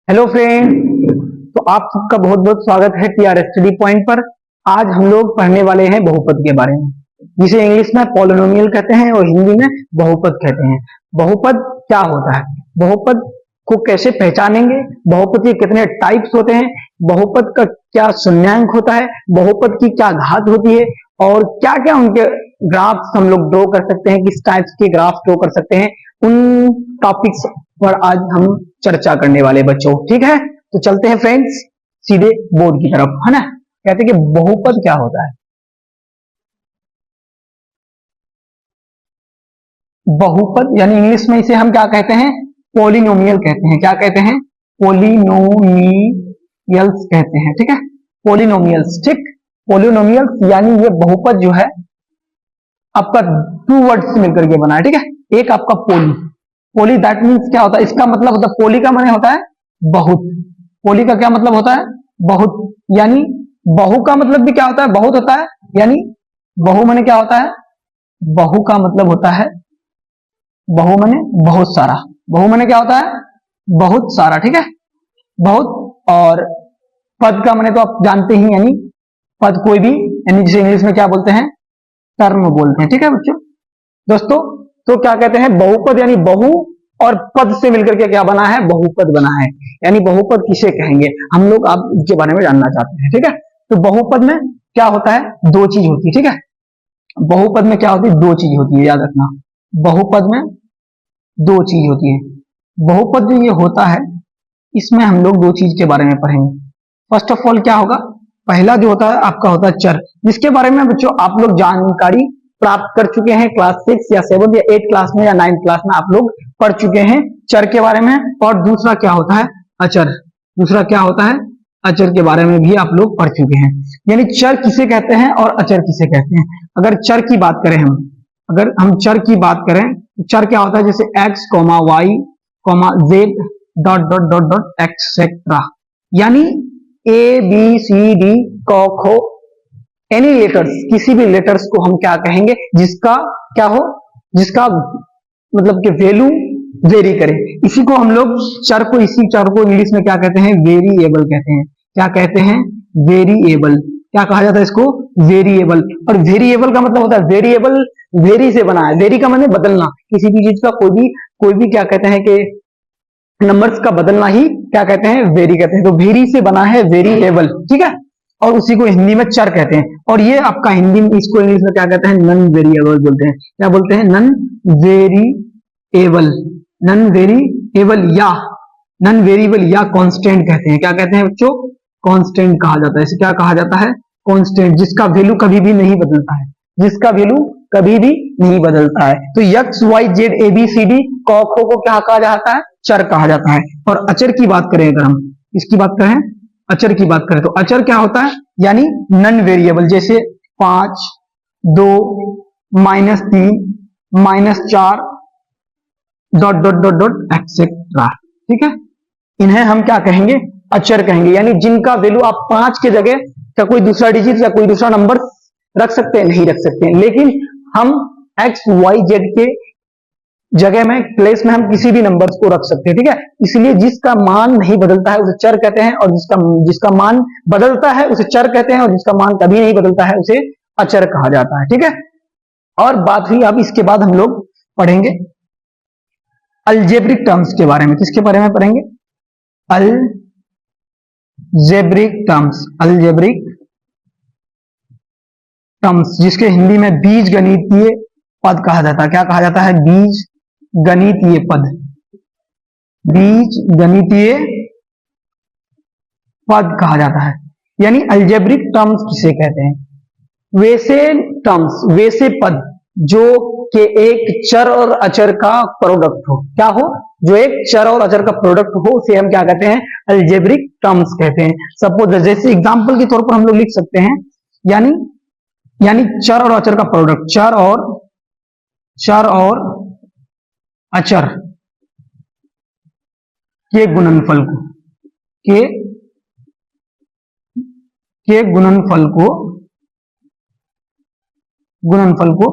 Hello friend. तो आप सबका बहुत बहुत स्वागत है टीआर स्टडी पॉइंट पर। आज हम लोग पढ़ने वाले हैं बहुपद के बारे में, जिसे इंग्लिश में पॉलिनोमियल कहते हैं और हिंदी में बहुपद कहते हैं। बहुपद क्या होता है, बहुपद को कैसे पहचानेंगे, बहुपद के कितने टाइप्स होते हैं, बहुपद का क्या शून्यांक होता है, बहुपद की क्या घात होती है और क्या क्या उनके ग्राफ्स हम लोग ड्रॉ कर सकते हैं, किस टाइप्स के ग्राफ्स ड्रॉ कर सकते हैं, उन टॉपिक्स पर आज हम चर्चा करने वाले बच्चों। ठीक है, तो चलते हैं फ्रेंड्स सीधे बोर्ड की तरफ, है ना। कहते हैं कि बहुपद क्या होता है। बहुपद यानी इंग्लिश में इसे हम क्या कहते हैं, पोलिनोमियल कहते हैं। क्या कहते हैं, पोलिनोमियल्स कहते हैं। ठीक है, पोलिनोमियल्स। ठीक, पोलिनोमियल्स यानी ये बहुपद जो है आपका टू वर्ड से मिलकर के बना है। ठीक है, एक आपका पोली, पोली दैट मीन्स क्या होता है, इसका मतलब होता है, पोली का माने होता है बहुत। पोली का क्या मतलब होता है, बहुत। यानी बहु का मतलब भी क्या होता है, बहुत होता है। यानी बहु माने क्या होता है, बहु का मतलब होता है, बहु माने बहुत सारा। बहु माने क्या होता है, बहुत सारा। ठीक है, बहुत। और पद का माने तो आप जानते ही, यानी पद कोई भी, यानी जिसे इंग्लिश में क्या बोलते हैं, टर्म बोलते हैं। ठीक है बच्चों, दोस्तों, तो क्या कहते हैं, बहुपद यानी बहु और पद से मिलकर के क्या बना है, बहुपद बना है। यानी बहुपद किसे कहेंगे हम लोग, आप इसके बारे में जानना चाहते हैं। ठीक है, तो बहुपद में क्या होता है, दो चीज होती है। ठीक है, बहुपद में क्या होती है, दो चीज होती है, याद रखना। बहुपद में दो चीज होती है। बहुपद जो ये होता है, इसमें हम लोग दो चीज के बारे में पढ़ेंगे। फर्स्ट ऑफ ऑल क्या होगा, पहला जो होता है आपका होता है चर, जिसके बारे में बच्चों आप लोग जानकारी प्राप्त कर चुके हैं क्लास 6 या 7 या 8 क्लास में या 9 क्लास में आप लोग पढ़ चुके हैं चर के बारे में। और दूसरा क्या होता है, अचर। दूसरा क्या होता है, अचर के बारे में भी आप लोग पढ़ चुके हैं। यानी चर किसे कहते हैं और अचर किसे कहते हैं। अगर चर की बात करें हम, अगर हम चर की बात करें, चर क्या होता है, जैसे X comma Y comma Z dot dot dot dot etcetera. यानी ए बी सी डी क ख एनी लेटर्स, किसी भी लेटर्स को हम क्या कहेंगे, जिसका क्या हो, जिसका मतलब कि वैल्यू वेरी करे, इसी को हम लोग चर को, इसी चर को इंग्लिश में क्या कहते हैं, वेरिएबल कहते हैं। क्या कहते हैं, वेरिएबल। क्या कहा जाता है इसको, वेरिएबल। और वेरिएबल का मतलब होता है, वेरिएबल वेरी से बना है। वेरी का मतलब बदलना, किसी भी चीज का कोई भी क्या कहते हैं कि नंबर्स का बदलना ही क्या कहते हैं, वेरी कहते हैं। तो वेरी से बना है वेरिएबल। ठीक है, और उसी को हिंदी में चर कहते हैं। और ये आपका हिंदी में, इसको इंग्लिश में क्या कहते हैं, नन वेरिएबल बोलते हैं। क्या बोलते हैं, नन वेरिएबल। नन वेरिएबल या नन वेरिएबल या कांस्टेंट कहते हैं। क्या कहते हैं बच्चों, कांस्टेंट कहा जाता है। इसे क्या कहा जाता है, कांस्टेंट, जिसका वैल्यू कभी भी नहीं बदलता है, जिसका वैल्यू कभी भी नहीं बदलता है। तो X Y Z A B C D क ख को क्या कहा जाता है, चर कहा जाता है। और अचर की बात करें, अगर हम इसकी बात करें, अचर की बात करें, तो अचर क्या होता है, यानी नन वेरिएबल। जैसे 5, 2, -3, -4 dot dot dot dot etcetera. ठीक है, इन्हें हम क्या कहेंगे, अचर कहेंगे। यानी जिनका वैल्यू आप 5 के जगह का कोई दूसरा डिजिट या कोई दूसरा नंबर रख सकते हैं, नहीं रख सकते हैं, लेकिन हम एक्स वाई जेड के जगह में, प्लेस में हम किसी भी नंबर्स को रख सकते हैं। ठीक है, इसलिए जिसका मान नहीं बदलता है उसे चर कहते हैं, और जिसका मान बदलता है उसे चर कहते हैं, और जिसका मान कभी नहीं बदलता है उसे अचर कहा जाता है। ठीक है, और बात हुई, अब इसके बाद हम लोग पढ़ेंगे अलजेब्रिक टर्म्स के बारे में। किसके बारे में पढ़ेंगे, अलजेब्रिक टर्म्स। अलजेब्रिक टर्म्स, जिसके हिंदी में बीज गणितीय पद कहा जाता है। क्या कहा जाता है, बीज गणितीय पद। बीज गणितीय पद कहा जाता है। यानी अलजेब्रिक टर्म्स किसे कहते हैं, वैसे टर्म्स, वैसे पद जो के एक चर और अचर का प्रोडक्ट हो। क्या हो, जो एक चर और अचर का प्रोडक्ट हो, उसे हम क्या कहते हैं, अलजेब्रिक टर्म्स कहते हैं। सपोज जैसे एग्जांपल के तौर पर हम लोग लिख सकते हैं, यानी चर और अचर का प्रोडक्ट, चर और अचर के गुणनफल को, के गुणनफल को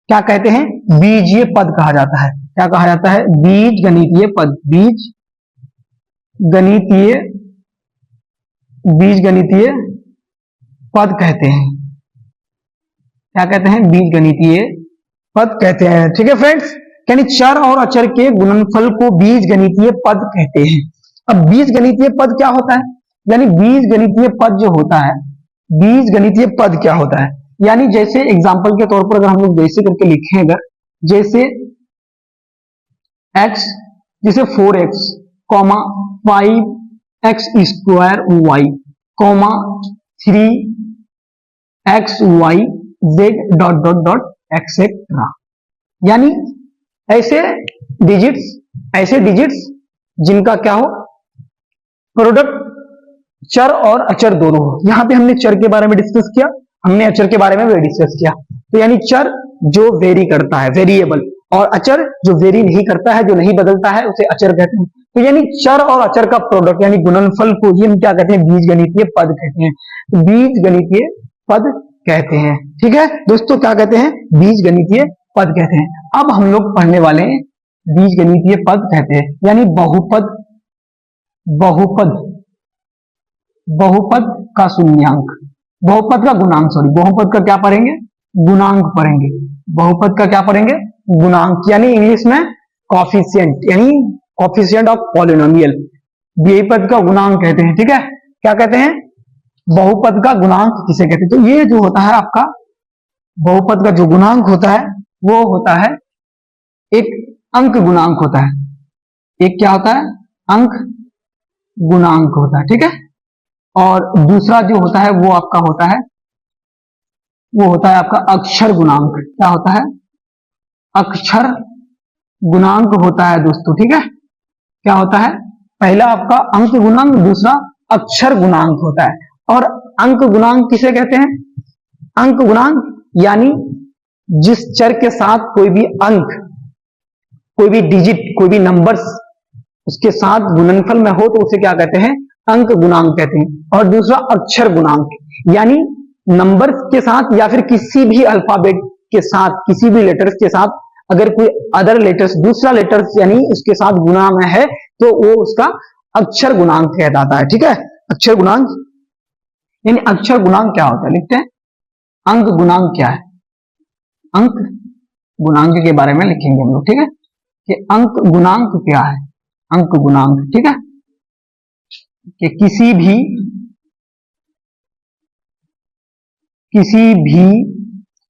क्या कहते हैं, बीजीय पद कहा जाता है। क्या कहा जाता है, बीज गणितीय पद। बीज गणितीय बीजगणितीय पद कहते हैं। क्या कहते हैं? बीजगणितीय पद कहते हैं। ठीक है फ्रेंड्स, यानी चर और अचर के गुणनफल को बीजगणितीय पद कहते हैं। अब बीजगणितीय पद क्या होता है? यानी बीजगणितीय पद जो होता है, बीजगणितीय पद क्या होता है? यानी जैसे एग्जांपल के तौर पर अगर हम लोग जैसे करके लिखें, अगर जैसे x, जैसे 4x, 5x square y, 3x y z dot dot dot etcetera. यानी ऐसे डिजिट्स जिनका क्या हो, प्रोडक्ट चर और अचर दोनों हो। यहां पे हमने चर के बारे में डिस्कस किया, हमने अचर के बारे में भी डिस्कस किया। तो यानी चर जो वेरी करता है, वेरिएबल, और अचर जो वेरी नहीं करता है, जो नहीं बदलता है, उसे अचर कहते हैं। तो यानी चर और अचर का प्रोडक्ट यानी गुणनफल को ही हम क्या कहते हैं? बीजगणितीय पद कहते हैं। बीजगणितीय पद कहते हैं। ठीक है दोस्तों, क्या कहते हैं? बीजगणितीय पद कहते हैं। अब हम लोग पढ़ने वाले हैं बीजगणितीय पद कहते हैं यानी बहुपद, बहुपद का शून्यांक, बहुपद का गुणांक, सॉरी बहुपद का क्या पढ़ेंगे? गुणांक पढ़ेंगे। बहुपद का क्या पढ़ेंगे? गुणांक, यानी इंग्लिश में कॉफिशिएंट, यानी कॉफिशिएंट ऑफ पॉलिनोमियल। बहुपद का गुणांक कहते हैं। ठीक है, क्या कहते हैं? बहुपद का गुणांक किसे कहते हैं? तो ये जो होता है आपका बहुपद का जो गुणांक होता है वो होता है एक अंक गुणांक होता है। एक क्या होता है? अंक गुणांक होता है। ठीक है, और दूसरा जो होता है वो आपका होता है, वो होता है आपका अक्षर गुणांक। क्या होता है? अक्षर गुणांक होता है दोस्तों। ठीक है, क्या होता है? पहला आपका अंक गुणांक, दूसरा अक्षर गुणांक होता है। और अंक गुणांक किसे कहते हैं? अंक गुणांक यानी जिस चर के साथ कोई भी अंक, कोई भी डिजिट, कोई भी नंबर्स उसके साथ गुणनफल में हो तो उसे क्या कहते हैं? अंक गुणांक कहते हैं। और दूसरा अक्षर गुणांक, यानी नंबर्स के साथ या फिर किसी भी अल्फाबेट के साथ, किसी भी लेटर्स के साथ अगर कोई अदर लेटर्स, दूसरा लेटर्स यानी उसके साथ गुणा में है तो वो उसका अक्षर गुणांक कहलाता है। ठीक है, अक्षर गुणांक यानी अक्षर गुणांक क्या होता है? लिखते हैं अंक गुणांक क्या है? अंक गुणांक के बारे में लिखेंगे हम लोग। ठीक है, कि अंक गुणांक क्या है? अंक गुणांक, ठीक है, कि किसी भी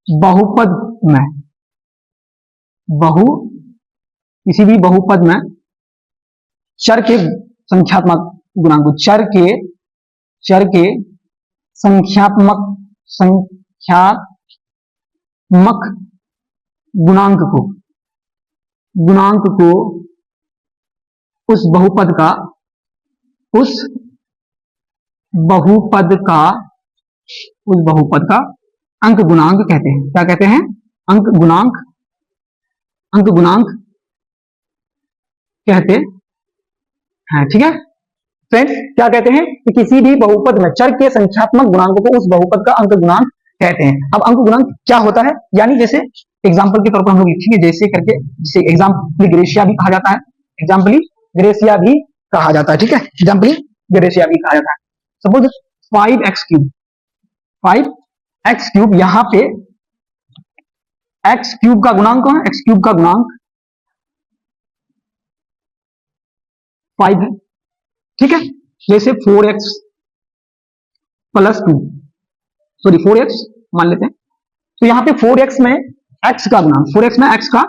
बहुपद में, किसी भी बहुपद में चर के संख्यात्मक गुणांक, चर के संख्यात्मक गुणांक को उस बहुपद का अंक गुणांक कहते हैं। क्या कहते हैं? अंक गुणांक कहते हैं। ठीक है फ्रेंड्स, क्या कहते हैं? कि किसी भी बहुपद में चर के संख्यात्मक गुणांक को उस बहुपद का अंक गुणांक कहते हैं। अब अंक गुणांक क्या होता है? यानी जैसे एग्जाम्पल के तौर पर हम लोग लिखेंगे जैसे करके, जिसे एग्जाम्पली ग्रेशिया भी कहा जाता है, एग्जाम्पली ग्रेशिया भी कहा जाता है। ठीक है, एग्जाम्पली ग्रेशिया भी कहा जाता है। सपोज 5x क्यूब, यहां पे x क्यूब का गुणांक कौन है? x क्यूब का गुणांक 5 है। ठीक है, जैसे 4x प्लस 2, सॉरी 4x मान लेते हैं। तो यहां पे 4x में x का गुणांक, 4x में x का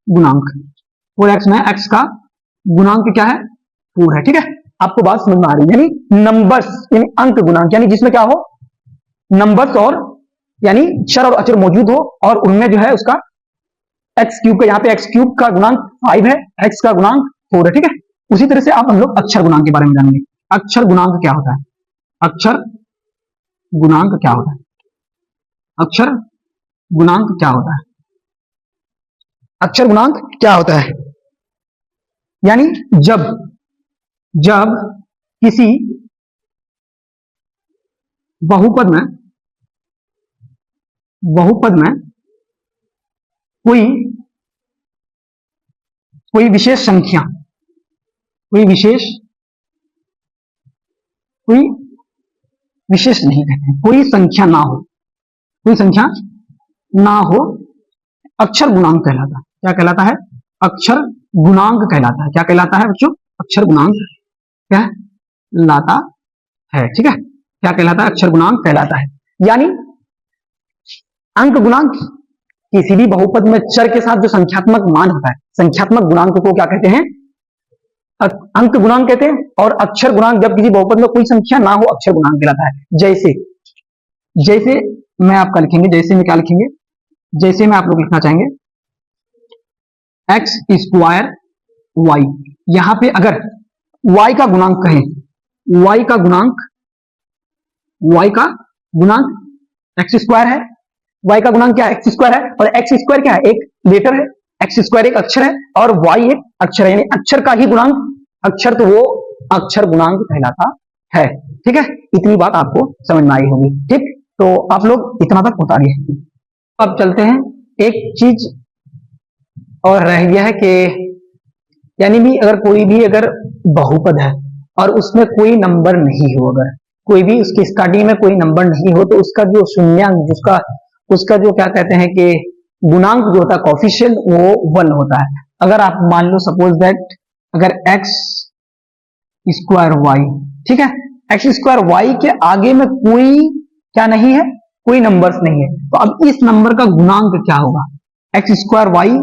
गुणांक, 4x में x का गुणांक क्या है? 4 है। ठीक है, आपको बात समझ में आ रही है? यानी नंबर्स, यानी अंक गुणांक, यानी जिसमें क्या हो, नंबर्स और यानी चर और अचर मौजूद हो और उनमें जो है उसका एक्स क्यूब का, यहाँ पे एक्स क्यूब का गुणांक 5 है, एक्स का गुणांक 4 है। ठीक है, उसी तरह से आप हम लोग अक्षर गुणांक के बारे में जानेंगे। अक्षर गुणांक क्या होता है? अक्षर गुणांक क्या होता है? अक्षर गुणांक क्या होता है? अक्षर गुणांक क्या होता है? यानी जब किसी बहुपद में कोई विशेष कोई विशेष नहीं कहते हैं, कोई संख्या ना हो, कोई संख्या ना हो, अक्षर गुणांक कहलाता है। क्या कहलाता है? अक्षर गुणांक कहलाता है। क्या कहलाता है बच्चों? अक्षर गुणांक कहलाता है। ठीक है, क्या कहलाता है? अक्षर गुणांक कहलाता है। यानी अंक गुणांक किसी भी बहुपद में चर के साथ जो संख्यात्मक मान होता है, संख्यात्मक गुणांक को क्या कहते हैं? अंक गुणांक कहते हैं। और अक्षर गुणांक जब किसी बहुपद में कोई संख्या ना हो, अक्षर गुणांक कहलाता है। जैसे जैसे मैं आपका लिखेंगे, जैसे में क्या लिखेंगे? जैसे में आप लोग लिखना चाहेंगे एक्स स्क्वायर वाई। यहां पे अगर वाई का गुणांक कहें, वाई का गुणांक एक्स स्क्वायर है। वाई का गुणांक क्या है? एक्स स्क्वायर है। और एक्स स्क्वायर क्या है? एक लेटर है। एक्स स्क्वायर एक अक्षर है और वाई एक अक्षर है, यानी अक्षर का ही गुणांक अक्षर, तो वो अक्षर गुणांक कहलाता है। ठीक है, इतनी बात आपको समझ में आई होगी। ठीक, तो आप लोग इतना तक उतारिए। अब चलते हैं, एक चीज और रह गया है कि यानी भी अगर कोई भी अगर बहुपद है और उसमें कोई नंबर नहीं हो, अगर कोई भी उसकी स्टार्टिंग में कोई नंबर नहीं हो, तो उसका जो शून्यांक, उसका जो क्या कहते हैं कि गुणांक जो होता है, कोफिशिएंट, वो 1 होता है। अगर आप मान लो सपोज दैट अगर एक्स स्क्वायर वाई, ठीक है, एक्स स्क्वायर वाई के आगे में कोई क्या नहीं है? कोई नंबर्स नहीं है। तो अब इस नंबर का गुणांक क्या होगा? एक्स स्क्वायर वाई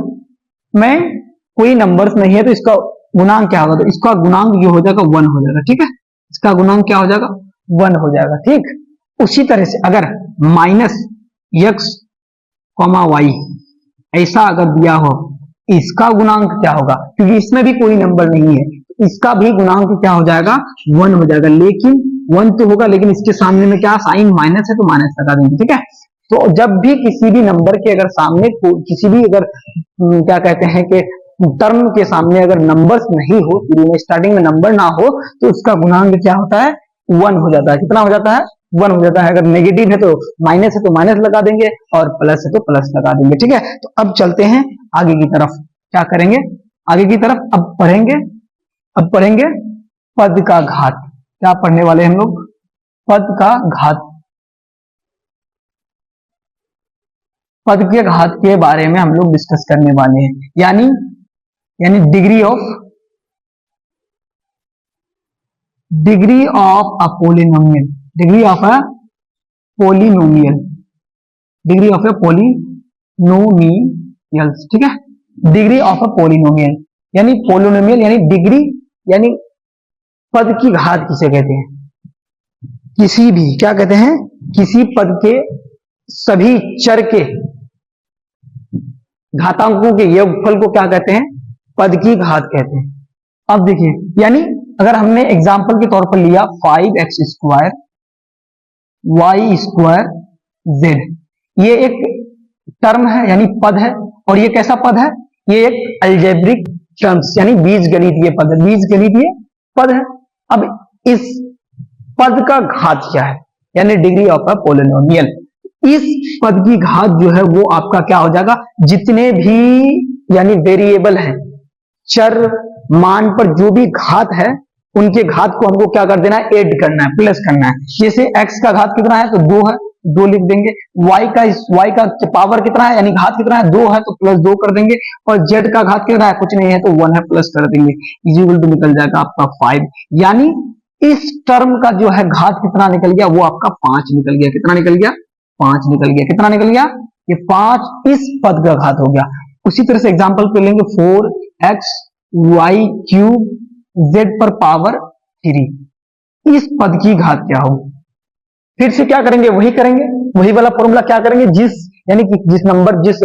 में कोई नंबर्स नहीं है, तो इसका गुणांक क्या होगा? तो इसका गुणांक जो हो जाएगा 1 हो जाएगा। ठीक है, इसका गुणांक क्या हो जाएगा? 1 हो जाएगा। ठीक, उसी तरह से अगर माइनस एक्स कॉमा वाई ऐसा अगर दिया हो, इसका गुणांक क्या होगा? क्योंकि इसमें भी कोई नंबर नहीं है, इसका भी गुणांक क्या हो जाएगा? 1 हो जाएगा। लेकिन 1 तो होगा, लेकिन इसके सामने में क्या साइन माइनस है, तो माइनस लगा देंगे। ठीक है, तो जब भी किसी भी नंबर के अगर सामने किसी भी अगर क्या कहते हैं कि टर्म के सामने अगर नंबर्स नहीं हो, स्टार्टिंग में नंबर ना हो, तो उसका गुणांक क्या होता है? 1 हो जाता है। कितना हो जाता है? 1 हो जाता है। अगर नेगेटिव है तो माइनस है तो माइनस लगा देंगे, और प्लस है तो प्लस लगा देंगे। ठीक है, तो अब चलते हैं आगे की तरफ। क्या करेंगे? आगे की तरफ अब पढ़ेंगे पद का घात। क्या पढ़ने वाले हम लोग? पद का घात। पद के घात के बारे में हम लोग डिस्कस करने वाले हैं, यानी degree of a polynomial, degree of a polynomial, degree of a polynomial. ठीक है, डिग्री ऑफ अ पोलिनोमियल यानी पोलिनोमियल यानी डिग्री, यानी पद की घात किसे कहते हैं? किसी भी क्या कहते हैं? किसी पद के सभी चर के घातांकों के योगफल को क्या कहते हैं? पद की घात कहते हैं। अब देखिए, यानी अगर हमने एग्जांपल के तौर पर लिया 5x square Y square Z, ये एक टर्म है यानी पद है, और ये कैसा पद है? ये एक अलजेब्रिक टर्म्स यानी बीजगणितीय पद है, बीजगणितीय पद है। अब इस पद का घात क्या है? यानी डिग्री ऑफ अ पोलिनोमियल। इस पद की घात जो है वो आपका क्या हो जाएगा? जितने भी यानी वेरिएबल है, चर मान पर जो भी घात है, उनके घात को हमको क्या कर देना है? ऐड करना है, प्लस करना है। जैसे x का घात कितना है? तो 2 है, 2 लिख देंगे। y का पावर कितना है यानी घात कितना है? 2 है, तो प्लस 2 कर देंगे। और z का घात कितना है? कुछ नहीं है, तो 1 है, प्लस कर देंगे। इक्वल टू निकल जाएगा आपका 5। यानी इस टर्म का जो है घात कितना निकल गया? वो आपका 5 निकल गया। कितना निकल गया? 5 निकल गया। कितना निकल गया? ये 5 इस पद का घात हो गया। उसी तरह से एग्जांपल पे लेंगे 4x y क्यूब z पर पावर 3, इस पद की घात क्या होगी? फिर से क्या करेंगे? वही करेंगे, वही वाला फॉर्मूला क्या करेंगे? जिस नंबर जिस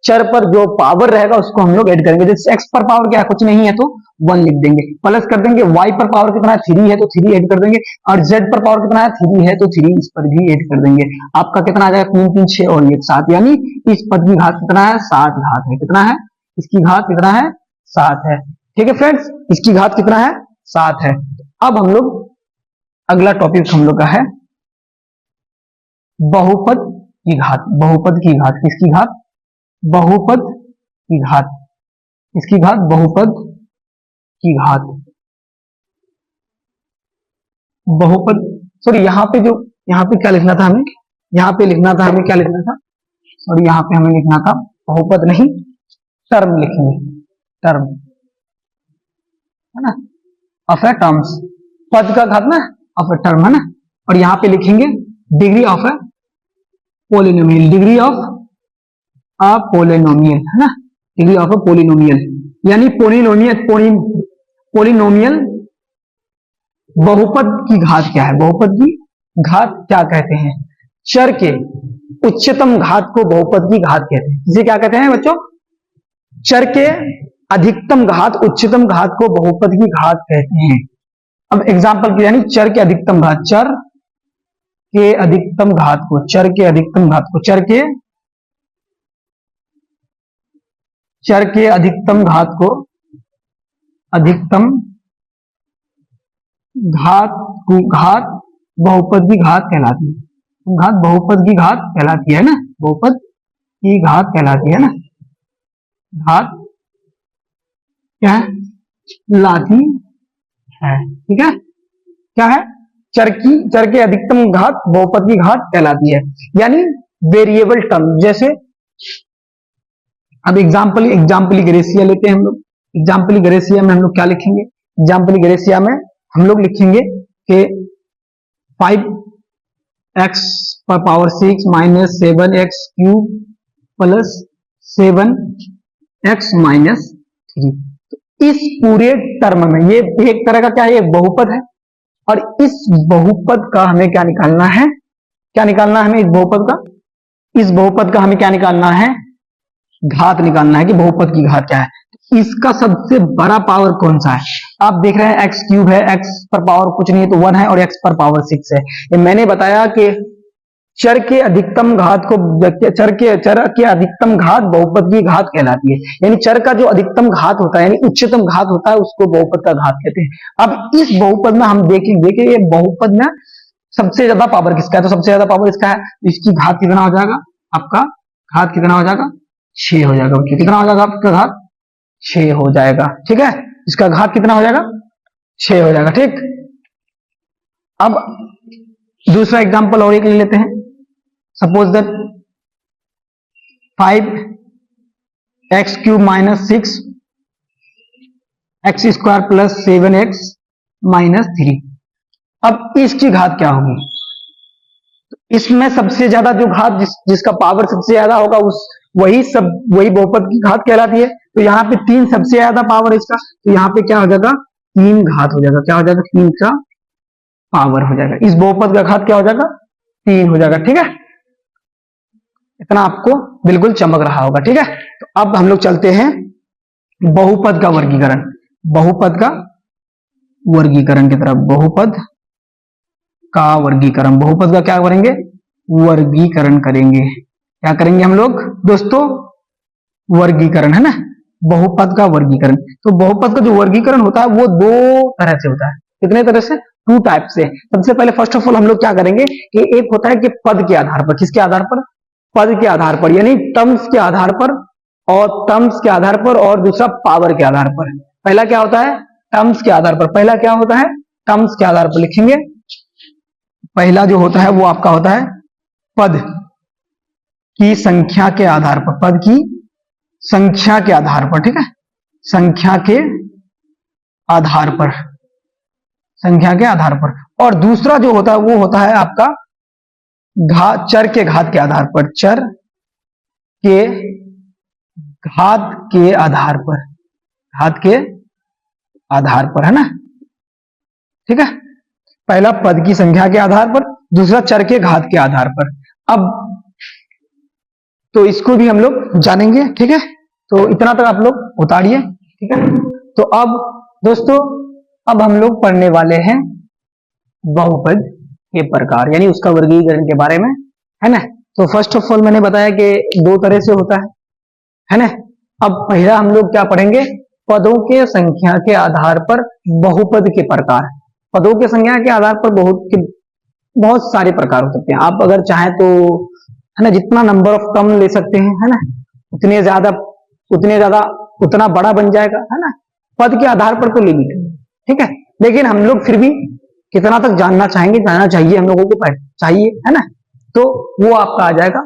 चर पर जो पावर रहेगा उसको हम लोग ऐड करेंगे। जैसे x पर पावर क्या है? कुछ नहीं है, तो 1 लिख देंगे, प्लस कर देंगे। y पर पावर कितना है? 3 है, तो 3 ऐड कर देंगे। और z पर पावर कितना है? 3 है, तो 3 इस पर भी ऐड कर देंगे। आपका कितना आ जाएगा? 3 3 6 और 1 7, यानी इस पद की घात कितना है? 7 घात है। कितना है? इसकी घात कितना है? 7 है। ठीक है फ्रेंड्स, इसकी घात कितना है? 7 है। अब हम लोग अगला टॉपिक हम लोग का है बहुपद की घात। बहुपद की घात किसकी घात? बहुपद की घात। इसकी घात बहुपद की घात। बहुपद, सॉरी यहाँ पे क्या लिखना था हमें, यहाँ पे लिखना था हमें, क्या लिखना था, सॉरी यहाँ पे हमें लिखना था बहुपद नहीं, टर्म लिखेंगे, टर्म है ना, ऑफ ए टर्म्स, पद का घात ना ऑफ ए टर्म है ना, और यहाँ पे लिखेंगे degree of A polynomial, degree of a polynomial है ना, डिग्री ऑफ अ पोलिनोमियल, यानी पोलिनोमियल बहुपद की घात क्या है, बहुपद की घात क्या कहते हैं, चर के उच्चतम घात को बहुपद की घात कहते हैं, इसे क्या कहते हैं बच्चों, चर के अधिकतम घात उच्चतम घात को बहुपद की घात कहते हैं। अब एग्जांपल यानी चर के अधिकतम घात, चर के अधिकतम घात को, चर के अधिकतम घात को, चर के अधिकतम घात को, अधिकतम घात बहुपद की घात कहलाती है, घात बहुपद की घात कहलाती है ना, बहुपद की घात कहलाती है ना, घात क्या है, लाती है, ठीक है, क्या है, चर के अधिकतम घात बहुपद की घात कहलाती है, यानी वेरिएबल टर्म, जैसे अब एग्जाम्पली ग्रेसिया लेते हैं हम लोग, एग्जाम्पली ग्रेसिया में हम लोग क्या लिखेंगे, एग्जाम्पली ग्रेसिया में हम लोग लिखेंगे कि 5x पर power 6 minus 7x cube plus 7x minus 3, तो इस पूरे टर्म में ये एक तरह का क्या है, एक बहुपद है, और इस बहुपद का हमें क्या निकालना है, क्या निकालना है हमें इस बहुपद का, इस बहुपद का हमें क्या निकालना है, घात निकालना है कि बहुपद की घात क्या है, इसका सबसे बड़ा पावर कौन सा है, आप देख रहे हैं एक्स क्यूब है, एक्स पर पावर कुछ नहीं है तो 1 है, और एक्स पर पावर 6 है, ये मैंने बताया कि चर के अधिकतम घात को, चर के अधिकतम घात बहुपद की घात कहलाती है, यानी चर का जो अधिकतम घात होता है, यानी उच्चतम घात होता है, उसको बहुपद का घात कहते हैं। अब इस बहुपद में हम देखेंगे कि ये बहुपद में सबसे ज्यादा पावर किसका है, तो सबसे ज्यादा पावर इसका है, इसकी घात कितना हो जाएगा, आपका घात कितना हो जाएगा, 6 हो जाएगा, कितना हो जाएगा आपका घात, 6 हो जाएगा, ठीक है, इसका घात कितना हो जाएगा, 6 हो जाएगा, ठीक। अब दूसरा एग्जांपल और एक ले लेते हैं, suppose that 5x cube minus 6 x square plus 7x minus 3, अब इसकी घात क्या होगी, इसमें सबसे ज्यादा जो घात जिसका पावर सबसे ज्यादा होगा वही बहुपद की घात कहलाती है, तो यहाँ पे 3 सबसे ज्यादा पावर है इसका, तो यहाँ पे क्या हो जाएगा, 3 घात हो जाएगा, क्या हो जाएगा, 3 का पावर हो जाएगा, इस बहुपद का घात क्या हो जाएगा, 3 हो जाएगा, ठीक है, इतना आपको बिल्कुल चमक रहा होगा, ठीक है। तो अब हम लोग चलते हैं बहुपद का वर्गीकरण, बहुपद का वर्गीकरण की तरफ, बहुपद का वर्गीकरण, बहुपद का क्या करेंगे, वर्गीकरण करेंगे, क्या करेंगे हम लोग दोस्तों, वर्गीकरण, है ना, बहुपद का वर्गीकरण। तो बहुपद का जो वर्गीकरण होता है वो 2 तरह से होता है, कितने तरह से, 2 टाइप से। सबसे पहले फर्स्ट ऑफ ऑल हम लोग क्या करेंगे कि एक होता है कि पद के आधार पर, किसके आधार पर, पद के आधार पर, यानी टर्म्स के आधार पर, और टर्म्स के आधार पर, और दूसरा पावर के आधार पर। पहला क्या होता है, टर्म्स के आधार पर, पहला क्या होता है, टर्म्स के आधार पर लिखेंगे, पहला जो होता है वो आपका होता है पद की संख्या के आधार पर, पद की संख्या के आधार पर, ठीक है, संख्या के आधार पर, संख्या के आधार पर। और दूसरा जो होता है वो होता है आपका चर के घात के आधार पर, चर के घात के आधार पर, घात के आधार पर, है ना, ठीक है, पहला पद की संख्या के आधार पर, दूसरा चर के घात के आधार पर। अब तो इसको भी हम लोग जानेंगे, ठीक है, तो इतना तक आप लोग उतारिए, ठीक है। तो अब दोस्तों अब हम लोग पढ़ने वाले हैं बहुपद के प्रकार, यानी उसका वर्गीकरण के बारे में, है ना। तो फर्स्ट ऑफ ऑल मैंने बताया कि 2 तरह से होता है ना। अब पहला हम लोग क्या पढ़ेंगे, पदों के संख्या के आधार पर बहुपद के प्रकार। पदों के संख्या के आधार पर बहुत सारे प्रकार हो सकते हैं, आप अगर चाहें तो, है ना, जितना नंबर ऑफ टर्म ले सकते हैं, है ना, उतने ज्यादा उतना बड़ा बन जाएगा, है ना, पद के आधार पर कोई लिमिट नहीं, ठीक है। लेकिन हम लोग फिर भी कितना तक जानना चाहेंगे, जानना चाहिए हम लोगों को चाहिए, है ना। तो वो आपका आ जाएगा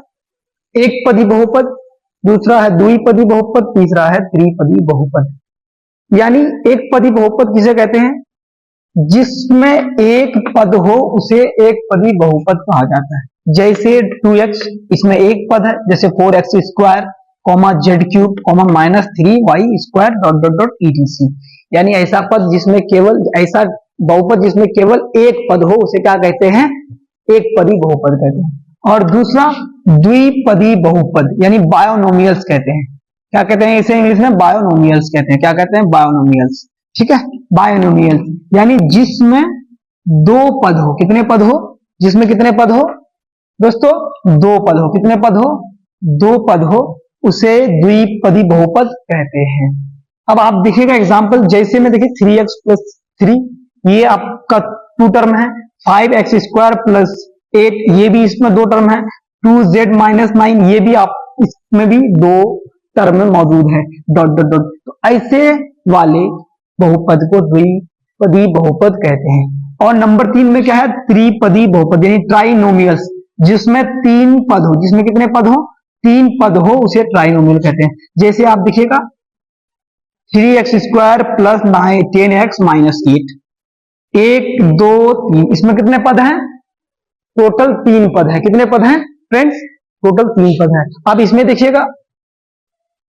एक पदी बहुपद, दूसरा है द्विपदी बहुपद, तीसरा है त्रिपदी बहुपद। यानी एक पदी बहुपद किसे कहते हैं, जिसमें एक पद हो उसे एक पदी बहुपद कहा जाता है। जैसे 2x, इसमें एक पद है, जैसे 4x square comma Z cube comma -3y square dot dot dot etc। यानी ऐसा पद जिसमें केवल, ऐसा बहुपद जिसमें केवल एक पद हो उसे क्या कहते हैं, एक पदी बहुपद कहते हैं। और दूसरा द्विपदी बहुपद यानी बायोनोमियल्स कहते हैं। क्या कहते हैं इसे इंग्लिश में, बायोनोमियल्स कहते हैं। क्या कहते हैं, बायोनोमियल्स, ठीक है। बायोनोमियल्स यानी जिसमें दो पद हो, कितने पद हो, जिसमें कितने पद हो दोस्तों, दो पद हो, कितने पद हो, दो पद हो, उसे द्विपदी बहुपद कहते हैं। अब आप देखिएगा एग्जांपल, जैसे में देखिए 3x + 3 ये आपका 2 टर्म है, 5x स्क्वायर प्लस 8 ये भी इसमें 2 टर्म है, 2z - 9 ये भी आप इसमें भी 2 टर्म में मौजूद है, डॉट डॉट डॉट। तो ऐसे वाले बहुपद को द्विपदी बहुपद कहते हैं। और नंबर 3 में क्या है, त्रिपदी बहुपद यानी ट्राइनोमियल्स, जिसमें 3 पद हो, जिसमें कितने पद हो, 3 पद हो, उसे ट्राइनोमियल कहते हैं। जैसे आप देखिएगा 3x स्क्वायर प्लस 10x - 8, 1 2 3, इसमें कितने पद हैं, टोटल 3 पद है। कितने पद हैं फ्रेंड्स, टोटल 3 पद है। अब इसमें देखिएगा,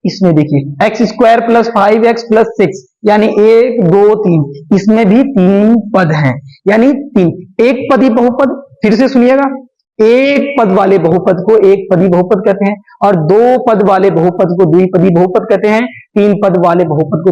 इसमें देखिए x square plus 5x plus 6 यानी 1 2 3, इसमें भी 3 पद हैं, यानी 3 एक पदी बहुपद। फिर से सुनिएगा, एक पद वाले बहुपद को एक पदी बहुपद कहते हैं, और 2 पद वाले बहुपद को द्विपदी बहुपद कहते हैं, 3 पद वाले बहुपद को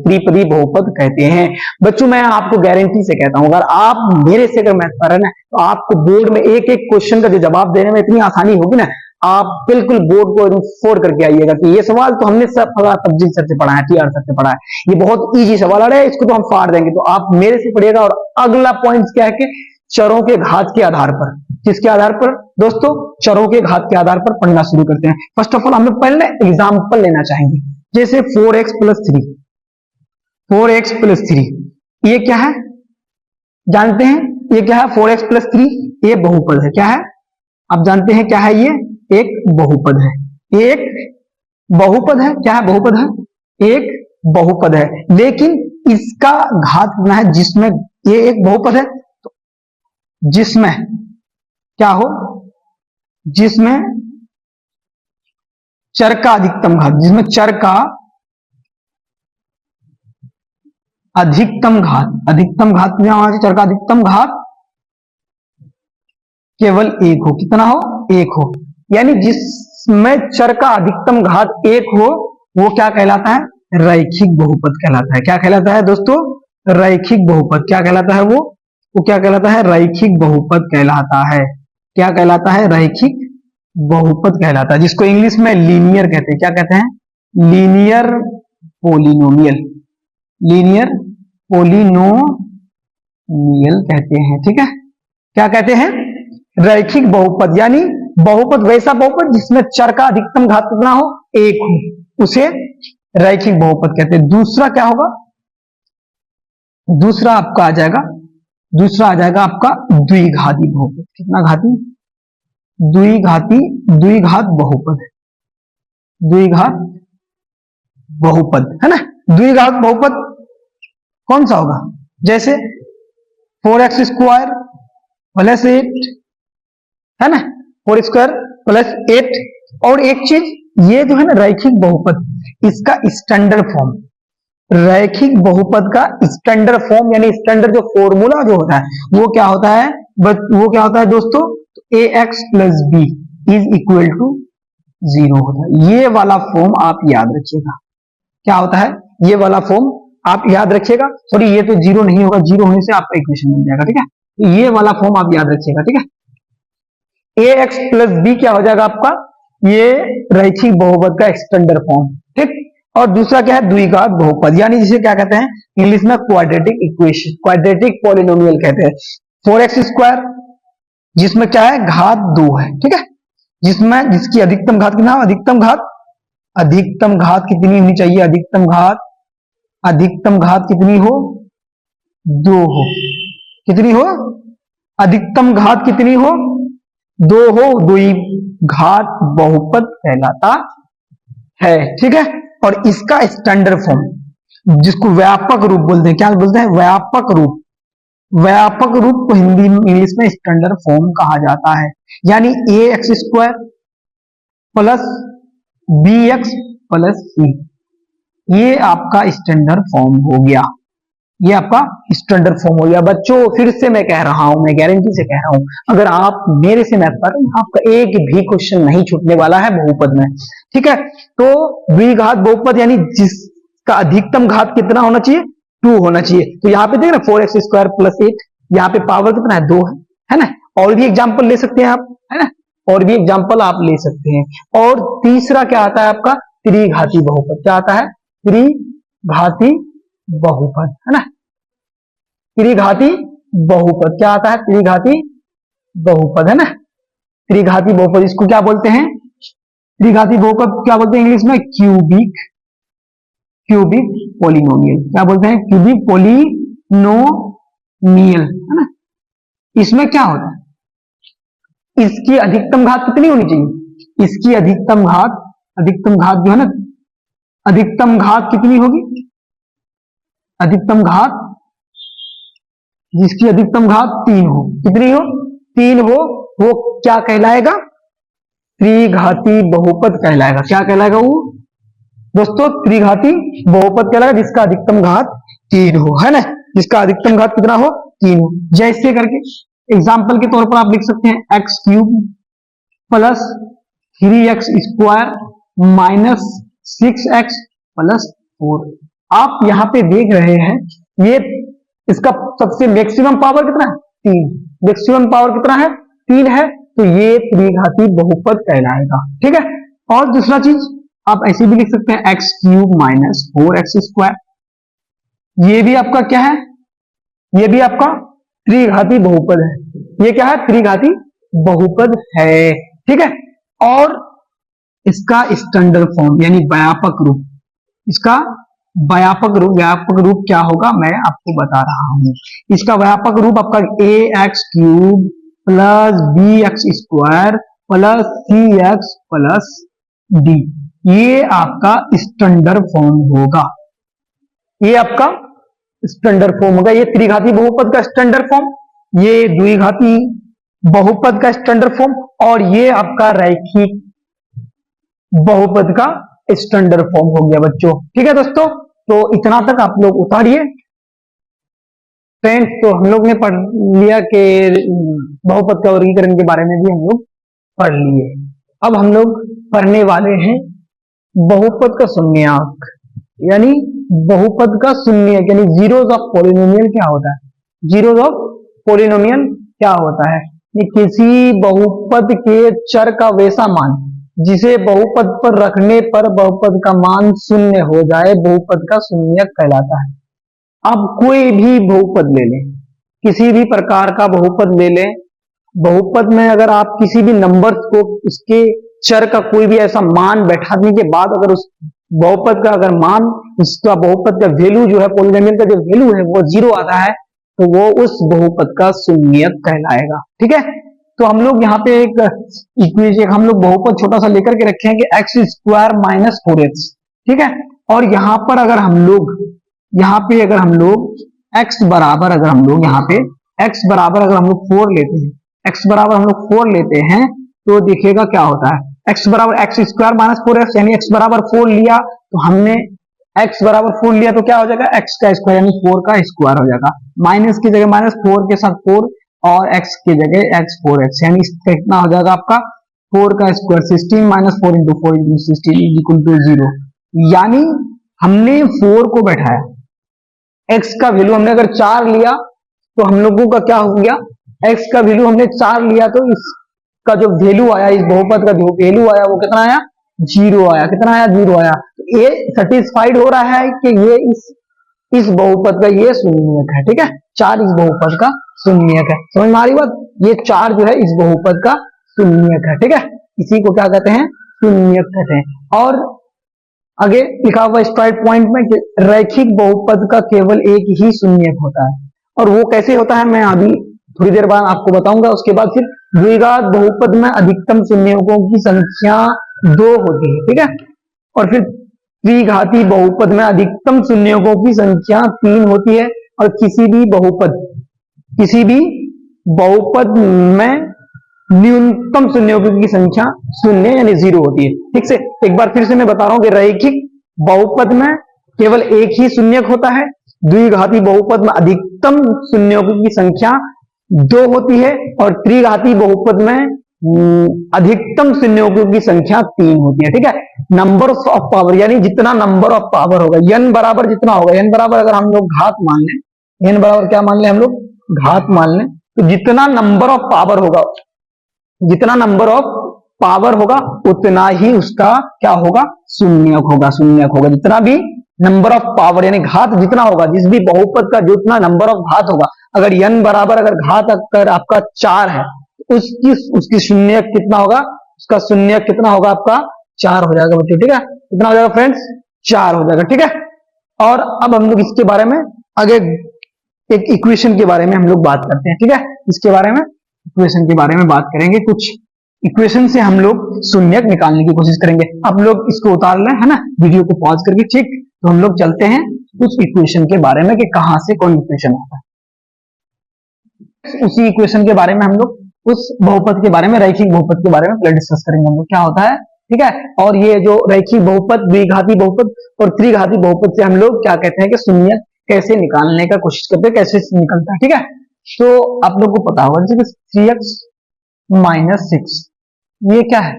त्रिपदी बहुपद कहते हैं। बच्चों मैं आपको गारंटी से कहता हूं, अगर आप मेरे से अगर मैथ कर रहे हैं तो आपको बोर्ड में एक एक क्वेश्चन का जो जवाब देने में इतनी आसानी होगी ना, आप बिल्कुल बोर्ड को फोड़ करके आइएगा कि ये सवाल तो हमने सब तब्दील सर से पढ़ा है, टीआर सर से पढ़ा है, ये बहुत इजी सवाल आ रहा है, इसको तो हम फाड़ देंगे। तो आप मेरे से पढ़िएगा। और अगला पॉइंट क्या है कि चरों के घात के आधार पर, किसके आधार पर दोस्तों, चरों के घात के आधार पर पढ़ना शुरू करते हैं। फर्स्ट ऑफ ऑल हम लोग पहले एग्जाम्पल लेना चाहेंगे, जैसे 4x + 3, 4x + 3 ये क्या है जानते हैं, ये क्या है, 4x + 3 ये बहुपद है। क्या है आप जानते हैं क्या है, ये एक बहुपद है, एक बहुपद है। क्या है, बहुपद है, एक बहुपद है। लेकिन इसका घात कितना है, जिसमें ये एक बहुपद है तो जिसमें क्या हो, जिसमें चर का अधिकतम घात, जिसमें चर का अधिकतम घात, अधिकतम घात क्या होना चाहिए, चर का अधिकतम घात केवल एक हो। कितना हो, एक हो। यानी जिसमें चर का अधिकतम घात एक हो वो क्या कहलाता है, रैखिक बहुपद कहलाता है। क्या कहलाता है दोस्तों, रैखिक बहुपद। क्या कहलाता है वो क्या कहलाता है, रैखिक बहुपद कहलाता है। क्या कहलाता है, रैखिक बहुपद कहलाता है, जिसको इंग्लिश में लीनियर कहते हैं। क्या कहते हैं, लीनियर पोलिनोमियल, लीनियर पोलिनोमियल कहते हैं। ठीक है, क्या कहते हैं, रैखिक बहुपद, यानी बहुपद वैसा बहुपद जिसमें चर का अधिकतम घात कितना हो, एक हो, उसे रैखिक बहुपद कहते हैं। दूसरा क्या होगा, दूसरा आपका आ जाएगा, दूसरा आ जाएगा आपका द्विघाती बहुपद। कितना घाती, द्विघात बहुपद, द्विघात बहुपद है ना। द्विघात बहुपद कौन सा होगा, जैसे 4x स्क्वायर प्लस 8 है ना, 4 स्क्वायर प्लस 8। और एक चीज ये जो है ना रैखिक बहुपद, इसका स्टैंडर्ड फॉर्म, रैखिक बहुपद का स्टैंडर्ड फॉर्म यानी स्टैंडर्ड जो फॉर्मूला जो होता है वो क्या होता है, वो क्या होता है दोस्तों, ax + b = 0 होता है। ये वाला फॉर्म आप याद रखिएगा। क्या होता है, ये वाला फॉर्म आप याद रखिएगा। सॉरी ये तो 0 नहीं होगा, 0 होने से आपका इक्वेशन बन जाएगा। ठीक है, तो ये वाला फॉर्म आप याद रखिएगा। ठीक है, ax + b क्या हो जाएगा आपका, ये रैखिक बहुपद का स्टैंडर्ड फॉर्म। ठीक, और दूसरा क्या है, द्विघात बहुपद, यानी जिसे क्या कहते हैं इंग्लिश में क्वाड्रेटिक इक्वेशन, क्वाड्रेटिक पॉलिनोमियल कहते हैं। 4x स्क्वायर जिसमें क्या है, घात 2 है। ठीक है, जिसमें जिसकी अधिकतम घात कितना, अधिकतम घात कितनी होनी चाहिए, अधिकतम घात कितनी हो, 2 हो। कितनी हो, अधिकतम घात कितनी हो, 2 हो, द्विघात बहुपद कहलाता है। ठीक है, और इसका स्टैंडर्ड फॉर्म जिसको व्यापक रूप बोलते हैं, क्या बोलते हैं, व्यापक रूप। व्यापक रूप को हिंदी इंग्लिश में स्टैंडर्ड फॉर्म कहा जाता है। यानी a x square plus b x plus c, ये आपका स्टैंडर्ड फॉर्म हो गया। ये आपका स्टैंडर्ड फॉर्म हो गया। बच्चों फिर से मैं कह रहा हूं, मैं गारंटी से कह रहा हूं, अगर आप मेरे से मैथ पर, आपका एक भी क्वेश्चन नहीं छूटने वाला है बहुपद में। ठीक है, तो द्विघात बहुपद यानी जिसका अधिकतम घात कितना होना चाहिए, 2 होना चाहिए। तो यहाँ पे देख ना 4x स्क्वायर प्लस 8, यहाँ पे पावर कितना है, 2 है ना। और भी एग्जाम्पल ले सकते हैं आप, है ना, और भी एग्जाम्पल आप ले सकते हैं। और तीसरा क्या आता है आपका, त्रिघाती बहुपद। क्या आता है, त्रिघाती बहुपद, है ना। त्रिघाती बहुपद क्या आता है, त्रिघाती बहुपद, है ना। त्रिघाती बहुपद इसको क्या बोलते हैं, त्रिघाती बहुपद क्या बोलते हैं इंग्लिश में, क्यूबिक पोलिनोमियल। क्या बोलते हैं, क्यूबिक पोलिनोमियल, है ना। इसमें क्या होता है, इसकी अधिकतम घात कितनी होनी चाहिए, इसकी अधिकतम घात जो है ना, अधिकतम घात कितनी होगी, अधिकतम घात, जिसकी अधिकतम घात 3 हो, कितनी हो, 3 हो, वो क्या कहलाएगा, त्रिघाती बहुपद कहलाएगा। क्या कहलाएगा वो दोस्तों, त्रिघाती बहुपद कहलाएगा जिसका अधिकतम घात 3 हो, है ना, जिसका अधिकतम घात कितना हो, 3 हो। जैसे करके एग्जाम्पल के तौर पर आप लिख सकते हैं x cube plus 3x square minus 6x plus 4। आप यहां पे देख रहे हैं, ये इसका सबसे मैक्सिमम पावर कितना है, 3। मैक्सिमम पावर कितना है, 3 है, तो ये त्रिघाती बहुपद कहलाएगा। ठीक है, और दूसरा चीज आप ऐसे भी लिख सकते हैं x cube minus 4x square, ये भी आपका क्या है, ये भी आपका त्रिघाती बहुपद है। ये क्या है, त्रिघाती बहुपद है। ठीक है, और इसका स्टैंडर्ड फॉर्म यानी व्यापक रूप, इसका व्यापक रूप क्या होगा मैं आपको बता रहा हूं। इसका व्यापक रूप आपका a x cube plus b x square plus c x plus d, ये आपका स्टैंडर्ड फॉर्म होगा। ये आपका स्टैंडर्ड फॉर्म होगा, ये त्रिघाती बहुपद का स्टैंडर्ड फॉर्म, ये द्विघाती बहुपद का स्टैंडर्ड फॉर्म, और ये आपका रैखिक बहुपद का स्टैंडर्ड फॉर्म हो गया बच्चों। ठीक है दोस्तों, तो इतना तक आप लोग उतारिए। फ्रेंड्स, तो हम लोग ने पढ़ लिया कि बहुपद का वर्गीकरण के बारे में भी हम लोग पढ़ लिए। अब हम लोग पढ़ने वाले हैं बहुपद का शून्यक, यानी बहुपद का शून्यक, यानी जीरोज ऑफ पॉलिनोमियल क्या होता है, जीरोज ऑफ पॉलिनोमियल क्या होता है। ये किसी बहुपद के चर का वैसा मान जिसे बहुपद पर रखने पर बहुपद का मान शून्य हो जाए, बहुपद का शून्यक कहलाता है। आप कोई भी बहुपद ले लें, किसी भी प्रकार का बहुपद ले लें, बहुपद में अगर आप किसी भी नंबर को उसके चर का कोई भी ऐसा मान बैठाने के बाद अगर उस बहुपद का अगर मान, उसका बहुपद का वैल्यू जो है, पॉलिनोमियल का जो वैल्यू है वो 0 आता है, तो वो उस बहुपद का शून्यक कहलाएगा। ठीक है, तो हम लोग यहाँ पे एक इक्वेशन, हम लोग बहुपद छोटा सा लेकर के रखे हैं कि एक्स स्क्वायर माइनस 4x। ठीक है, और यहाँ पर अगर हम लोग, यहाँ पे अगर हम लोग x बराबर, अगर हम लोग यहाँ पे x बराबर अगर हम लोग 4 लेते हैं, x बराबर हम लोग 4 लेते हैं, तो देखिएगा क्या होता है, x बराबर एक्स स्क्वायर माइनस 4x, यानी x बराबर 4 लिया, तो हमने x बराबर 4 लिया तो क्या हो जाएगा, x का स्क्वायर यानी 4 का स्क्वायर हो जाएगा, माइनस की जगह माइनस, 4 के साथ 4, और x की जगह x 4x, यानी कितना हो जाएगा आपका 4 का square 16 minus 4 into 4 into 16 is equal to 0। यानी हमने 4 को बैठाया, x का वैल्यू हमने अगर 4 लिया तो हम लोगों का क्या हो गया, x का वैल्यू हमने 4 लिया, तो इसका जो वैल्यू आया, इस बहुपद का जो वैल्यू आया वो कितना आया, 0 आया। कितना आया, 0 आया। तो ये सेटिस्फाइड हो रहा है कि ये इस बहुपद का ये शून्यक है। ठीक है, 4 इस बहुपद का शून्यक है। समझ में आ रही बात, ये 4 जो है इस बहुपद का शून्यक है। ठीक है, इसी को क्या कहते हैं, शून्यक कहते हैं। और आगे लिखा हुआ स्ट्राइट पॉइंट में कि रैखिक बहुपद का केवल एक ही शून्यक होता है, और वो कैसे होता है मैं अभी थोड़ी देर बाद आपको बताऊंगा। उसके बाद फिर द्विघात बहुपद में अधिकतम शून्यकों की संख्या 2 होती है, ठीक है। और फिर त्रिघाती बहुपद में अधिकतम शून्यकों की संख्या 3 होती है। और किसी भी बहुपद में न्यूनतम शून्यकों की संख्या 0 यानी 0 होती है। ठीक से एक बार फिर से मैं बता रहा हूं कि रैखिक बहुपद में केवल एक ही शून्यक होता है, द्विघाती बहुपद में अधिकतम शून्यकों की संख्या 2 होती है, और त्रिघाती बहुपद में अधिकतम शून्यकों की संख्या 3 होती है। ठीक है, नंबर ऑफ पावर यानी जितना नंबर ऑफ पावर होगा n बराबर जितना होगा, n बराबर अगर हम लोग घात मान लें, n बराबर क्या मान लें हम लोग घात मान लें, तो जितना नंबर ऑफ पावर होगा, जितना नंबर ऑफ पावर होगा उतना ही उसका क्या होगा, शून्यक होगा। जितना भी नंबर ऑफ पावर यानी घात जितना होगा, जिस भी बहुपद का जितना नंबर ऑफ घात होगा, अगर n बराबर अगर घात अगर आपका 4 है, उसकी शून्यक कितना होगा, उसका शून्यक कितना होगा आपका 4 हो जाएगा बच्चों। ठीक है, कितना हो जाएगा फ्रेंड्स, 4 हो जाएगा। ठीक है, और अब हम लोग इसके बारे में आगे एक इक्वेशन के बारे में हम लोग बात करते हैं। ठीक है, इसके बारे में इक्वेशन के बारे में बात करेंगे। कुछ इक्वेशन से हम लोग शून्यक निकालने की कोशिश करेंगे। आप लोग इसको उतार लें, है ना, वीडियो को पॉज करके। ठीक, तो हम लोग चलते हैं कुछ इक्वेशन के बारे में कि कहां से कौन इक्वेशन आता है। उसी इक्वेशन के बारे में हम लोग उस बहुपद के बारे में, रैखिक बहुपद के बारे में पहले डिस्कस करेंगे हम लोग क्या होता है। ठीक है, और ये जो रैखिक बहुपद, द्विघाती बहुपद और त्रिघाती बहुपद से हम लोग क्या कहते हैं कि शून्यक कैसे निकालने का कोशिश करते हैं, कैसे निकलता है। ठीक है, तो आप लोग को पता होगा जैसे 3x माइनस 6 ये क्या है,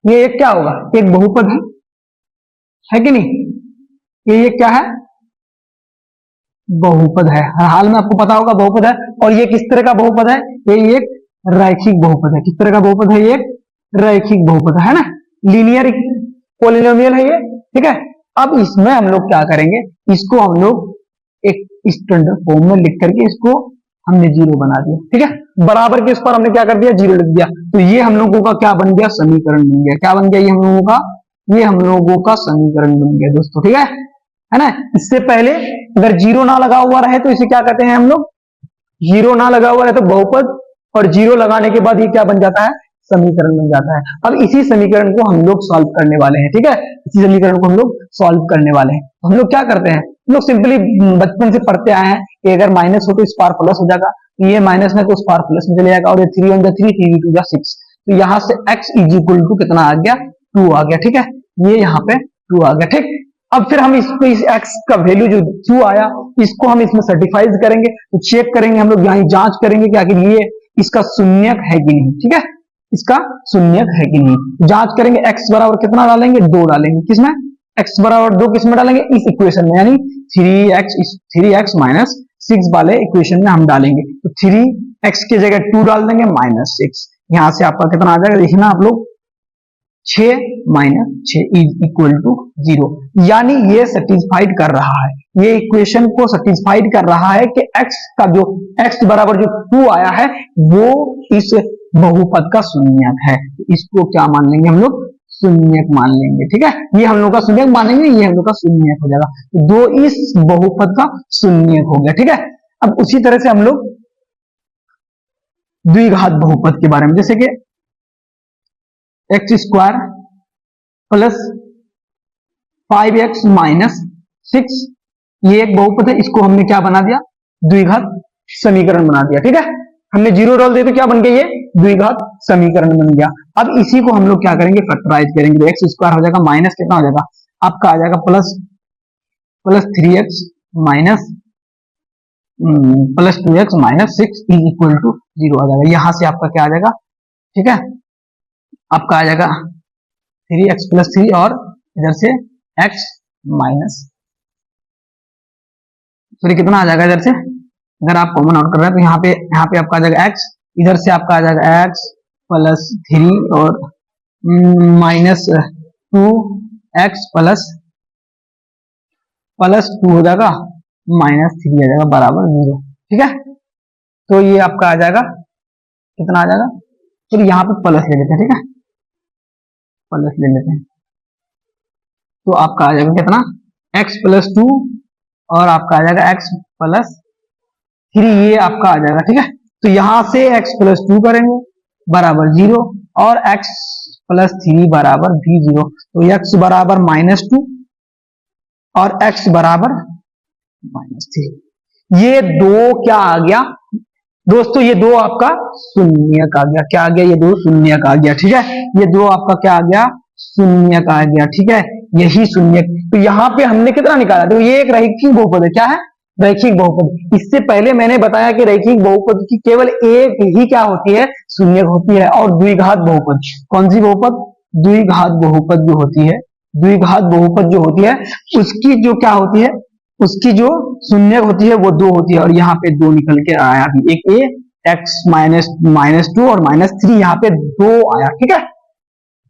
ये एक क्या होगा, एक बहुपद है कि नहीं, ये क्या है, बहुपद है। हर हाल में आपको पता होगा बहुपद है। और ये किस तरह का बहुपद है, ये एक रैखिक बहुपद है। किस तरह का बहुपद है, ये एक रैखिक बहुपद है ना, लीनियर पॉलिनोमियल है ये। ठीक है, अब इसमें हम लोग क्या करेंगे, इसको हम लोग एक स्टैंडर्ड फॉर्म में लिख करके इसको हमने 0 बना दिया। ठीक है, बराबर के उस पर हमने क्या कर दिया, 0 लिख दिया। तो ये हम लोगों का क्या बन गया, समीकरण बन गया। क्या बन गया, ये हम लोगों का समीकरण बन गया दोस्तों। ठीक है ना। इससे पहले अगर 0 ना लगा हुआ रहे तो इसे क्या कहते हैं हम लोग, 0 ना लगा हुआ रहे तो बहुपद, और 0 लगाने के बाद ये क्या बन जाता है, समीकरण बन जाता है। अब इसी समीकरण को हम लोग सॉल्व करने वाले हैं। ठीक है, इसी समीकरण को हम लोग सॉल्व करने वाले हैं। हम लोग क्या करते हैं, हम लोग सिंपली बचपन से पढ़ते आए हैं कि अगर माइनस हो तो इस पार प्लस हो जाएगा, ये माइनस में तो उस पार प्लस में चले जाएगा, और ये 3 × 3 3 × 2 6। तो यहाँ से x = कितना आ गया, 2 आ गया। ठीक है, ये यहाँ पे 2 आ गया। ठीक, अब फिर हम इसको इस x का वैल्यू जो 2 आया, इसको हम इसमें सर्टिफाइज करेंगे, तो चेक करेंगे हम लोग, यहाँ जांच करेंगे कि आखिर ये इसका शून्यक है कि नहीं। ठीक है, इसका शून्यक है कि नहीं, जांच करेंगे। x बराबर कितना डालेंगे, 2 डालेंगे। किसमें, x बराबर 2 किसमें डालेंगे, इस इक्वेशन में, यानी 3x माइनस 6 वाले इक्वेशन में हम डालेंगे। तो 3x की जगह 2 डाल देंगे माइनस 6, यहां से आपका कितना आ जाएगा, देखना आप लोग 6 - 6 = 0। यानी ये सेटिस्फाइड कर रहा है, ये इक्वेशन को सेटिस्फाइड कर रहा है कि x का जो x बराबर जो 2 आया है वो इस बहुपद का शून्यक है। इसको क्या मान लेंगे हम लोग, शून्यक मान लेंगे। ठीक है, ये हम लोग का शून्यक मानेंगे, ये हम लोग का शून्यक हो जाएगा। दो इस बहुपद का शून्यक हो गया। ठीक है, अब उसी तरह से हम लोग द्विघात बहुपद के बारे में, जैसे कि x² प्लस 5x माइनस 6 ये एक बहुपद है, इसको हमने क्या बना दिया, द्विघात समीकरण बना दिया। ठीक है, हमने 0 डाल दिया तो क्या बन गया, ये द्विघात समीकरण बन गया। अब इसी को हम लोग क्या करेंगे, फैक्टराइज करेंगे। तो x² हो जाएगा माइनस कितना हो जाएगा आपका, आ जाएगा plus 3x minus plus 2x minus 6 = 0 आ जाएगा। यहां से आपका क्या आ जाएगा, ठीक है, आपका आ जाएगा 3x + 3 और इधर से x माइनस, सॉरी कितना आ जाएगा, इधर से अगर आप कॉमन आउट कर रहे हैं तो यहाँ पे आपका आ जाएगा x, इधर से आपका आ जाएगा x + 3 और माइनस 2x प्लस 2 हो जाएगा माइनस 3 आ जाएगा बराबर 0। ठीक है, तो ये आपका आ जाएगा कितना आ जाएगा, चलिए यहाँ पे प्लस ले लेते हैं। ठीक है, प्लस ले लेते हैं, तो आपका आ जाएगा कितना, x + 2 और आपका आ जाएगा x प्लस 3, ये आपका आ जाएगा। ठीक है, तो यहां से x प्लस 2 करेंगे बराबर 0 और x प्लस 3 बराबर भी 0, तो x बराबर -2 और x बराबर -3। ये दो क्या आ गया दोस्तों, ये दो आपका शून्यक आ गया। क्या आ गया? ये दो शून्यक आ गया। ठीक है, ये दो आपका क्या आ गया? शून्यक आ गया। ठीक है, यही शून्यक। तो यहाँ पे हमने कितना निकाला? तो ये एक रैखिक बहुपद है। क्या है? रैखिक बहुपद। इससे पहले मैंने बताया कि रैखिक बहुपद की केवल एक ही क्या होती है? शून्यक होती है। और द्विघात बहुपद, कौन सी बहुपद? द्विघात बहुपद जो होती है, द्विघात बहुपद जो होती है उसकी जो क्या होती है, उसकी जो शून्यक होती है वो 2 होती है। और यहाँ पे 2 निकल के आया भी, एक ए x -2 और -3, यहाँ पे 2 आया। ठीक है,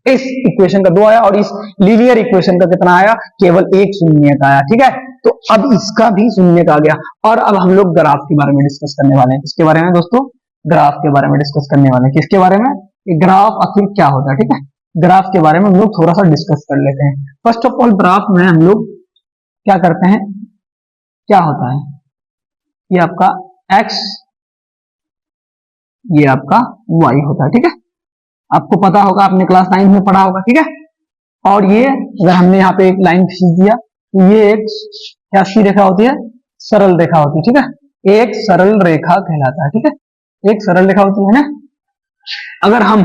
इस इक्वेशन का 2 आया और इस लीनियर इक्वेशन का कितना आया? केवल एक शून्यक आया। ठीक है, तो अब इसका भी शून्यक आ गया। और अब हम लोग ग्राफ के बारे में डिस्कस करने वाले हैं। किसके बारे में दोस्तों? ग्राफ के बारे में डिस्कस करने वाले हैं। किसके बारे में? ग्राफ आखिर क्या होता है। ठीक है, ग्राफ के बारे में हम लोग थोड़ा सा डिस्कस कर लेते हैं। फर्स्ट ऑफ ऑल, ग्राफ में हम लोग क्या करते हैं, क्या होता है? ये आपका x, ये आपका y होता है। ठीक है, आपको पता होगा, आपने क्लास 9 में पढ़ा होगा। ठीक है, और ये अगर हमने यहाँ पे एक लाइन खींच दिया तो ये एक क्या सी रेखा होती है? सरल रेखा होती है। ठीक है, एक सरल रेखा कहलाता है। ठीक है, एक सरल रेखा होती है ना। अगर हम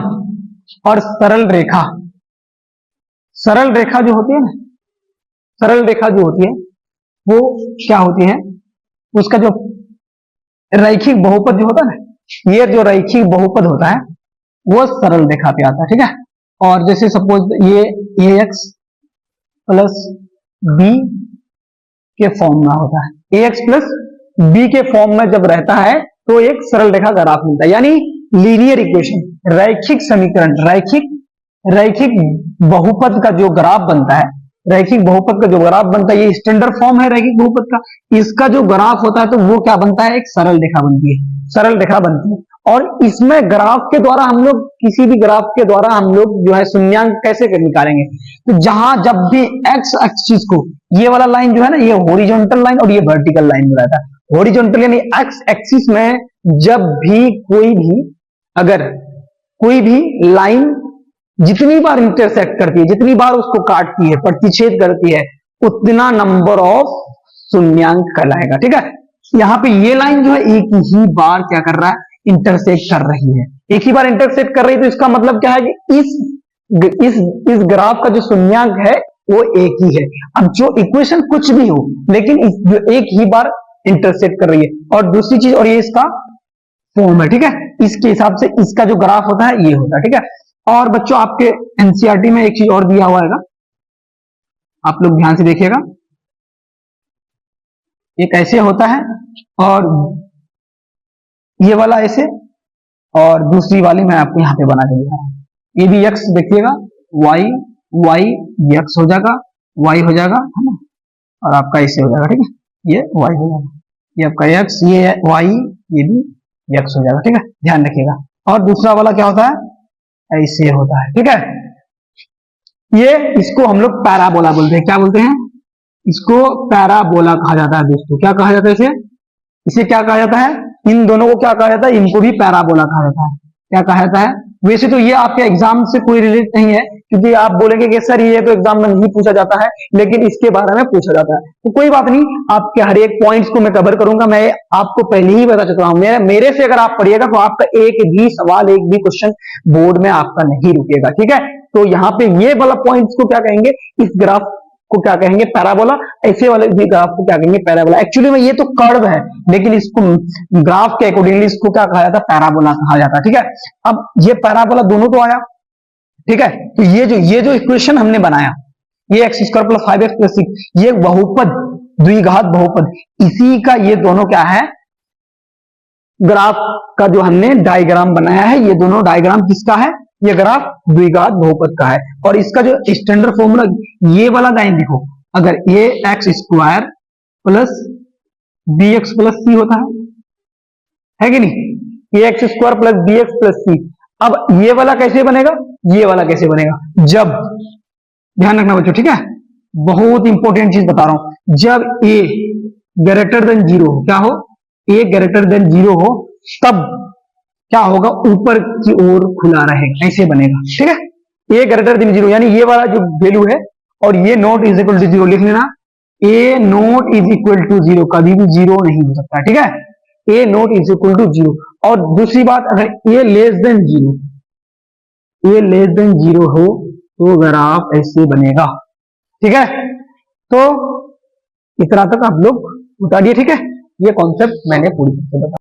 और सरल रेखा जो होती है ना, सरल रेखा जो होती है वो क्या होती है? उसका जो रैखिक बहुपद जो होता है ना, ये जो रैखिक बहुपद होता है वो सरल रेखा पे आता है। ठीक है, और जैसे सपोज ये ax प्लस बी के फॉर्म में होता है, ax प्लस बी के फॉर्म में जब रहता है तो एक सरल रेखा ग्राफ मिलता है, यानी लीनियर इक्वेशन, रैखिक समीकरण, रैखिक बहुपद का जो ग्राफ बनता है, रैखिक बहुपद का जो ग्राफ बनता है, ये स्टैंडर्ड फॉर्म है रैखिक बहुपद का। इसका जो ग्राफ होता है तो वो क्या बनता है? एक सरल रेखा बनती है, सरल रेखा बनती है। और इसमें ग्राफ के द्वारा हम लोग, किसी भी ग्राफ के द्वारा हम लोग जो है शून्यांक कैसे निकालेंगे? तो जहां जब भी एक्स एक्सिस को, ये वाला लाइन जो है ना, ये हॉरिजॉन्टल लाइन और ये वर्टिकल लाइन में रहता है। हॉरिजॉन्टल यानी एक्स एक्सिस में जब भी अगर कोई भी लाइन जितनी बार इंटरसेक्ट करती है, जितनी बार उसको काटती है, प्रतिच्छेद करती है, उतना नंबर ऑफ शून्यांक कहलाएगा। ठीक है, यहाँ पे ये लाइन जो है एक ही बार क्या कर रहा है? इंटरसेक्ट कर रही है, एक ही बार इंटरसेक्ट कर रही है। तो इसका मतलब क्या है कि इस ग्राफ का जो शून्यांक है वो एक ही है। अब जो इक्वेशन कुछ भी हो, लेकिन जो एक ही बार इंटरसेक्ट कर रही है। और दूसरी चीज, और ये इसका फॉर्म है। ठीक है, इसके हिसाब से इसका जो ग्राफ होता है ये होता है। ठीक है, और बच्चों आपके एनसीईआरटी में एक चीज और दिया हुआ है, आप लोग ध्यान से देखिएगा। एक ऐसे होता है और ये वाला ऐसे, और दूसरी वाली मैं आपको यहाँ पे बना के दिखा रहा हूं। ये भी x देखिएगा, y x हो जाएगा, y हो जाएगा, है ना, और आपका ऐसे हो जाएगा। ठीक है, ये y हो जाएगा, ये आपका x, ये y, ये भी x हो जाएगा। ठीक है, ध्यान रखिएगा। और दूसरा वाला क्या होता है? ऐसे होता है। ठीक है, ये इसको हम लोग पैराबोला बोलते हैं। क्या बोलते हैं? इसको पैराबोला कहा जाता है दोस्तों। क्या कहा जाता है इसे क्या कहा जाता है? इन दोनों को क्या कहा जाता है? इनको भी पैराबोला कहा जाता है। क्या कहा जाता है? वैसे तो ये आपके एग्जाम से कोई रिलेट नहीं है, क्योंकि आप बोलेंगे कि सर ये तो एग्जाम में नहीं पूछा जाता है, लेकिन इसके बारे में पूछा जाता है। तो कोई बात नहीं, आपके हर एक पॉइंट्स को मैं कवर करूंगा। मैं आपको पहले ही बता चुका हूं, मेरे से अगर आप पढ़िएगा तो आपका एक भी सवाल, एक भी क्वेश्चन बोर्ड में आपका नहीं रुकेगा। ठीक है, तो यहाँ पे ये वाला पॉइंट्स को क्या कहेंगे? इस ग्राफ को क्या कहेंगे? पैराबोला। ऐसे वाले भी ग्राफ को क्या कहेंगे? पैराबोला। एक्चुअली में ये तो कर्व है, लेकिन इसको ग्राफ के अकॉर्डिंगली इसको क्या कहा जाता है? पैराबोला कहा जाता है। ठीक है, अब ये पैराबोला दोनों तो आया। ठीक है, तो ये जो इक्वेशन हमने बनाया, ये x square plus 5x plus 6, ये बहुपद, द्विघात बहुपद, इसी का ये दोनों क्या है? ग्राफ का जो हमने डायग्राम बनाया है, ये दोनों डायग्राम किसका है? ये ग्राफ द्विघात बहुपद का है। और इसका जो स्टैंडर्ड फॉर्मूला, ये वाला लाइन देखो, अगर ये x square plus b x plus c होता है कि नहीं? ये x square plus b x plus c. अब ये वाला कैसे बनेगा? ये वाला कैसे बनेगा? जब, ध्यान रखना बच्चों, ठीक है, बहुत इंपॉर्टेंट चीज बता रहा हूं, जब ए ग्रेटर देन जीरो हो, क्या हो, ए ग्रेटर देन जीरो हो, तब क्या होगा, ऊपर की ओर खुला रहेगा, ऐसे बनेगा, ठीक है। ए ग्रेटर देन जीरो यानी ये वाला जो वैल्यू है और ये naught is equal to zero लिख लेना। A naught is equal to zero कभी भी जीरो नहीं हो सकता, ठीक है। A naught is equal to zero. और दूसरी बात, अगर a less than zero, a less than zero हो तो ग्राफ ऐसे बनेगा, ठीक है। तो इतना तक आप लोग बता दिए, ठीक है। ये कॉन्सेप्ट मैंने पूरी तरह से बताया।